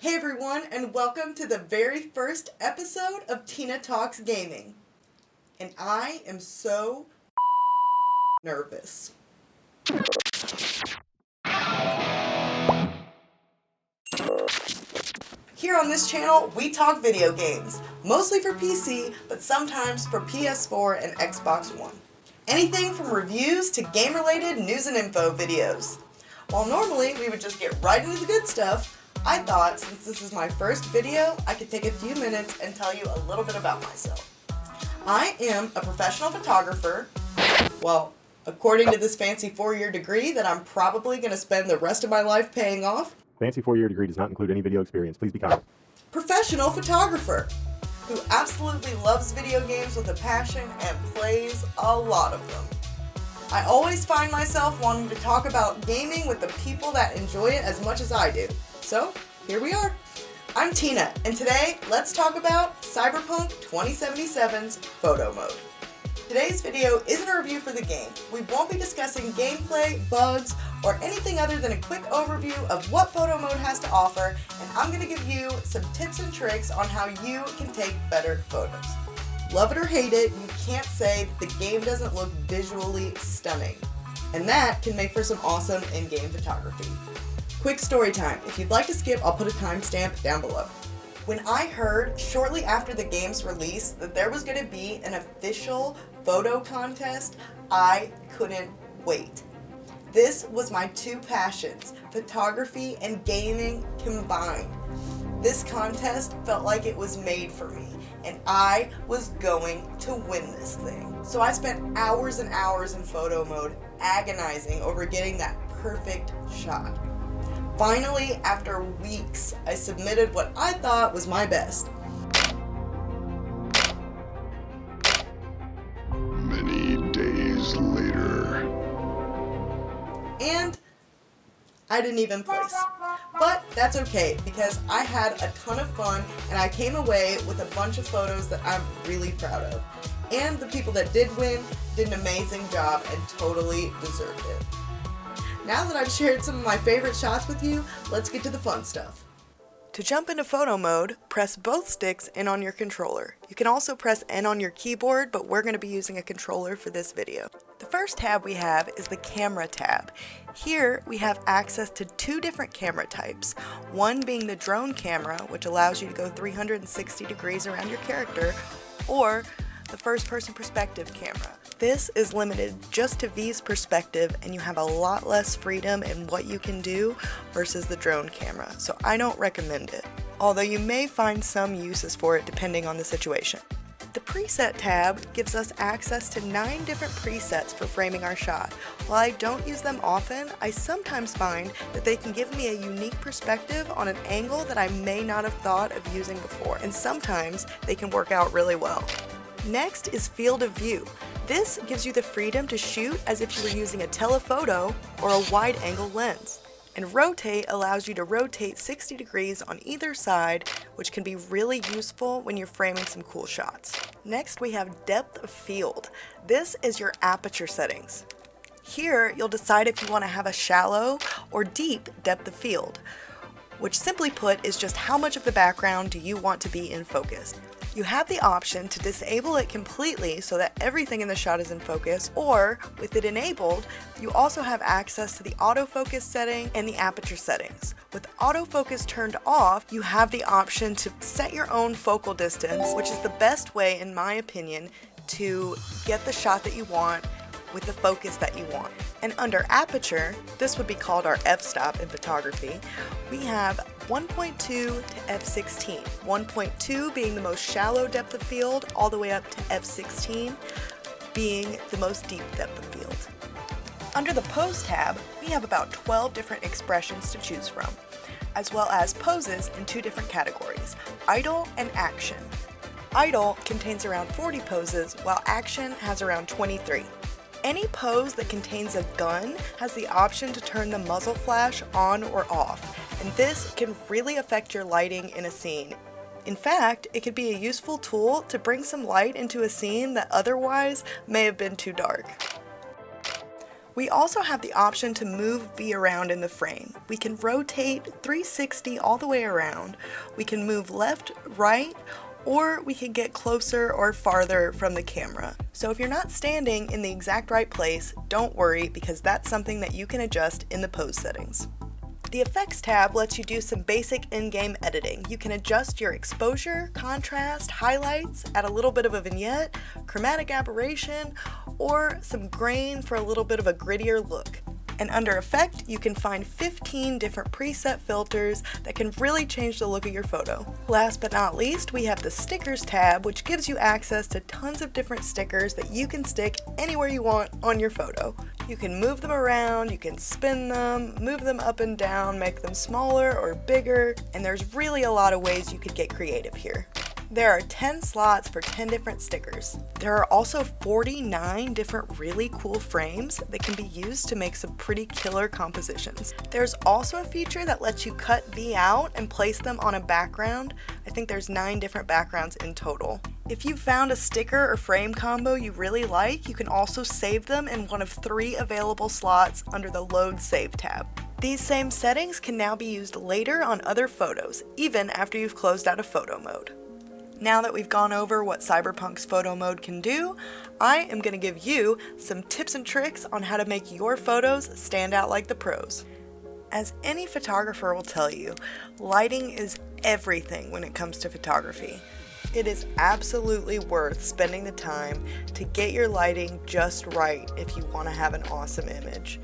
Hey everyone, and welcome to the very first episode of Tina Talks Gaming. And I am so nervous. Here on this channel, we talk video games, mostly for PC, but sometimes for PS4 and Xbox One. Anything from reviews to game-related news and info videos. While normally we would just get right into the good stuff, I thought since this is my first video, I could take a few minutes and tell you a little bit about myself. I am a professional photographer, well, according to this fancy 4-year degree that I'm probably going to spend the rest of my life paying off. Fancy 4-year degree does not include any video experience. Please be kind. Professional photographer who absolutely loves video games with a passion and plays a lot of them. I always find myself wanting to talk about gaming with the people that enjoy it as much as I do. So, here we are. I'm Tina, and today, let's talk about Cyberpunk 2077's photo mode. Today's video isn't a review for the game. We won't be discussing gameplay, bugs, or anything other than a quick overview of what photo mode has to offer, and I'm going to give you some tips and tricks on how you can take better photos. Love it or hate it, you can't say that the game doesn't look visually stunning, and that can make for some awesome in-game photography. Quick story time. If you'd like to skip, I'll put a timestamp down below. When I heard shortly after the game's release that there was going to be an official photo contest, I couldn't wait. This was my two passions, photography and gaming combined. This contest felt like it was made for me, and I was going to win this thing. So I spent hours and hours in photo mode agonizing over getting that perfect shot. Finally, after weeks, I submitted what I thought was my best. Many days later. And I didn't even place. But that's okay, because I had a ton of fun and I came away with a bunch of photos that I'm really proud of. And the people that did win did an amazing job and totally deserved it. Now that I've shared some of my favorite shots with you, let's get to the fun stuff. To jump into photo mode, press both sticks in on your controller. You can also press N on your keyboard, but we're going to be using a controller for this video. The first tab we have is the camera tab. Here we have access to two different camera types, one being the drone camera, which allows you to go 360 degrees around your character, or the first-person perspective camera. This is limited just to V's perspective, and you have a lot less freedom in what you can do versus the drone camera, so I don't recommend it, although you may find some uses for it depending on the situation. The preset tab gives us access to 9 different presets for framing our shot. While I don't use them often, I sometimes find that they can give me a unique perspective on an angle that I may not have thought of using before, and sometimes they can work out really well. Next is field of view. This gives you the freedom to shoot as if you were using a telephoto or a wide-angle lens. And rotate allows you to rotate 60 degrees on either side, which can be really useful when you're framing some cool shots. Next we have depth of field. This is your aperture settings. Here you'll decide if you want to have a shallow or deep depth of field, which simply put is just how much of the background do you want to be in focus. You have the option to disable it completely so that everything in the shot is in focus, or with it enabled, you also have access to the autofocus setting and the aperture settings. With autofocus turned off, you have the option to set your own focal distance, which is the best way, in my opinion, to get the shot that you want with the focus that you want. And under aperture, this would be called our f-stop in photography, we have 1.2 to f16, 1.2 being the most shallow depth of field, all the way up to f16 being the most deep depth of field. Under the pose tab, we have about 12 different expressions to choose from, as well as poses in 2 different categories, idle and action. Idle contains around 40 poses, while action has around 23. Any pose that contains a gun has the option to turn the muzzle flash on or off, and this can really affect your lighting in a scene. In fact, it could be a useful tool to bring some light into a scene that otherwise may have been too dark. We also have the option to move V around in the frame. We can rotate 360 all the way around. We can move left, right, or we can get closer or farther from the camera. So if you're not standing in the exact right place, don't worry, because that's something that you can adjust in the pose settings. The Effects tab lets you do some basic in-game editing. You can adjust your exposure, contrast, highlights, add a little bit of a vignette, chromatic aberration, or some grain for a little bit of a grittier look. And under Effect, you can find 15 different preset filters that can really change the look of your photo. Last but not least, we have the Stickers tab, which gives you access to tons of different stickers that you can stick anywhere you want on your photo. You can move them around, you can spin them, move them up and down, make them smaller or bigger, and there's really a lot of ways you could get creative here. There are 10 slots for 10 different stickers. There are also 49 different really cool frames that can be used to make some pretty killer compositions. There's also a feature that lets you cut V out and place them on a background. I think there's 9 different backgrounds in total. If you found a sticker or frame combo you really like, you can also save them in one of 3 available slots under the Load Save tab. These same settings can now be used later on other photos, even after you've closed out of photo mode. Now that we've gone over what Cyberpunk's photo mode can do, I am going to give you some tips and tricks on how to make your photos stand out like the pros. As any photographer will tell you, lighting is everything when it comes to photography. It is absolutely worth spending the time to get your lighting just right if you want to have an awesome image.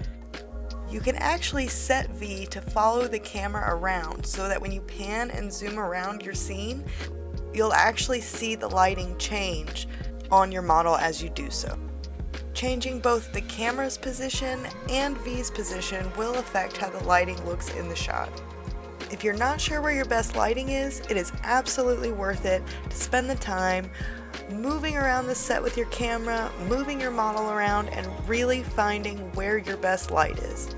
You can actually set V to follow the camera around so that when you pan and zoom around your scene, you'll actually see the lighting change on your model as you do so. Changing both the camera's position and V's position will affect how the lighting looks in the shot. If you're not sure where your best lighting is, it is absolutely worth it to spend the time moving around the set with your camera, moving your model around, and really finding where your best light is.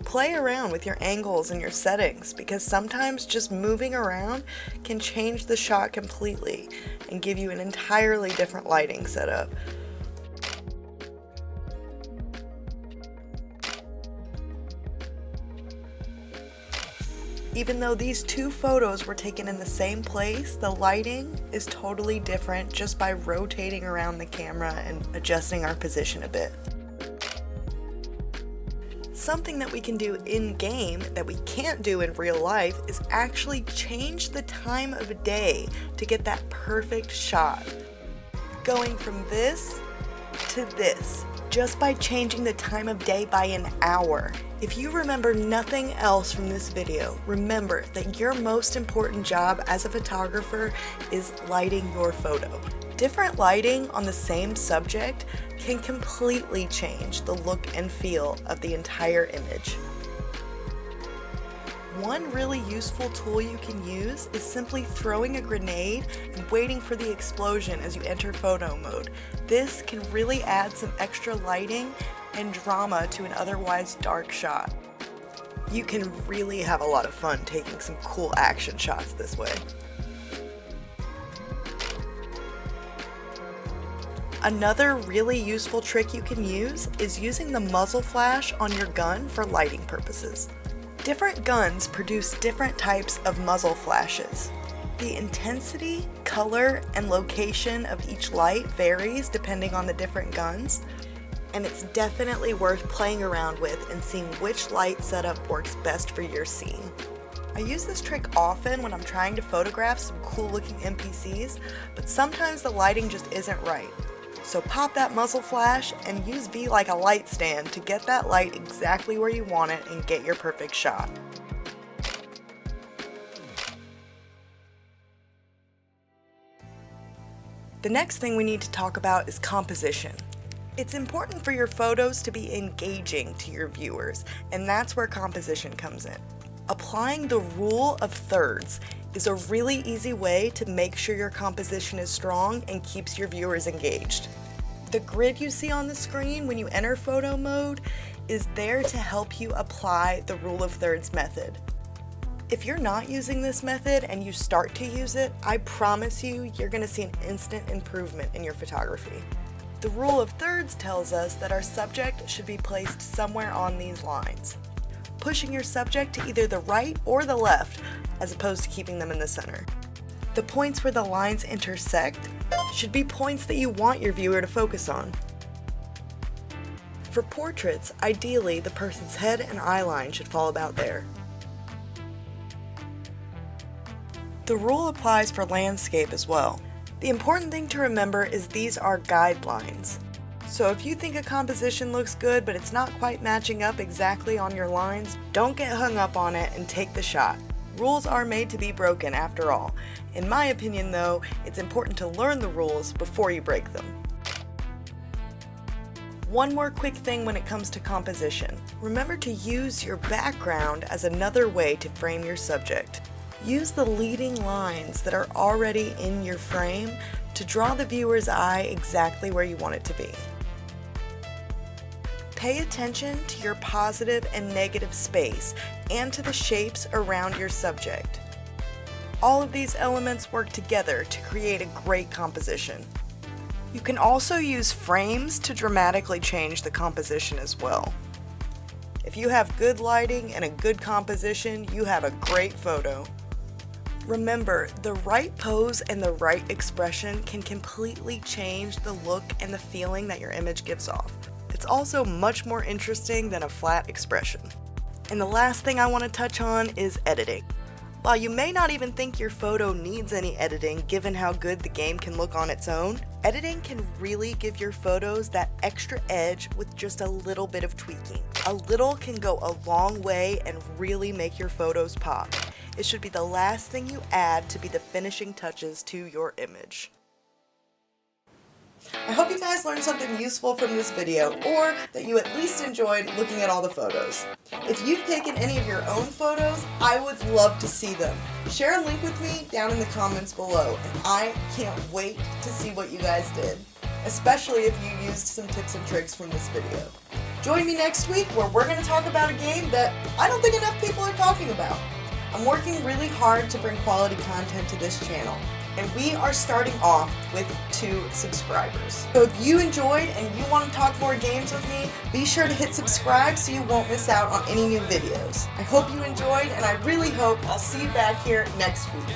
Play around with your angles and your settings, because sometimes just moving around can change the shot completely and give you an entirely different lighting setup. Even though these 2 photos were taken in the same place, the lighting is totally different just by rotating around the camera and adjusting our position a bit. Something that we can do in-game that we can't do in real life is actually change the time of day to get that perfect shot. Going from this to this, just by changing the time of day by an hour. If you remember nothing else from this video, remember that your most important job as a photographer is lighting your photo. Different lighting on the same subject can completely change the look and feel of the entire image. One really useful tool you can use is simply throwing a grenade and waiting for the explosion as you enter photo mode. This can really add some extra lighting and drama to an otherwise dark shot. You can really have a lot of fun taking some cool action shots this way. Another really useful trick you can use is using the muzzle flash on your gun for lighting purposes. Different guns produce different types of muzzle flashes. The intensity, color, and location of each light varies depending on the different guns, and it's definitely worth playing around with and seeing which light setup works best for your scene. I use this trick often when I'm trying to photograph some cool looking NPCs, but sometimes the lighting just isn't right. So pop that muzzle flash and use V like a light stand to get that light exactly where you want it and get your perfect shot. The next thing we need to talk about is composition. It's important for your photos to be engaging to your viewers, and that's where composition comes in. Applying the rule of thirds is a really easy way to make sure your composition is strong and keeps your viewers engaged. The grid you see on the screen when you enter photo mode is there to help you apply the rule of thirds method. If you're not using this method and you start to use it, I promise you're going to see an instant improvement in your photography. The rule of thirds tells us that our subject should be placed somewhere on these lines, pushing your subject to either the right or the left, as opposed to keeping them in the center. The points where the lines intersect should be points that you want your viewer to focus on. For portraits, ideally, the person's head and eye line should fall about there. The rule applies for landscape as well. The important thing to remember is these are guidelines. So if you think a composition looks good but it's not quite matching up exactly on your lines, don't get hung up on it and take the shot. Rules are made to be broken after all. In my opinion though, it's important to learn the rules before you break them. One more quick thing when it comes to composition. Remember to use your background as another way to frame your subject. Use the leading lines that are already in your frame to draw the viewer's eye exactly where you want it to be. Pay attention to your positive and negative space and to the shapes around your subject. All of these elements work together to create a great composition. You can also use frames to dramatically change the composition as well. If you have good lighting and a good composition, you have a great photo. Remember, the right pose and the right expression can completely change the look and the feeling that your image gives off. It's also much more interesting than a flat expression. And the last thing I want to touch on is editing. While you may not even think your photo needs any editing given how good the game can look on its own, editing can really give your photos that extra edge with just a little bit of tweaking. A little can go a long way and really make your photos pop. It should be the last thing you add to be the finishing touches to your image. I hope you guys learned something useful from this video, or that you at least enjoyed looking at all the photos. If you've taken any of your own photos, I would love to see them. Share a link with me down in the comments below, and I can't wait to see what you guys did, especially if you used some tips and tricks from this video. Join me next week where we're going to talk about a game that I don't think enough people are talking about. I'm working really hard to bring quality content to this channel, and we are starting off with 2 subscribers. So if you enjoyed and you want to talk more games with me, be sure to hit subscribe so you won't miss out on any new videos. I hope you enjoyed, and I really hope I'll see you back here next week.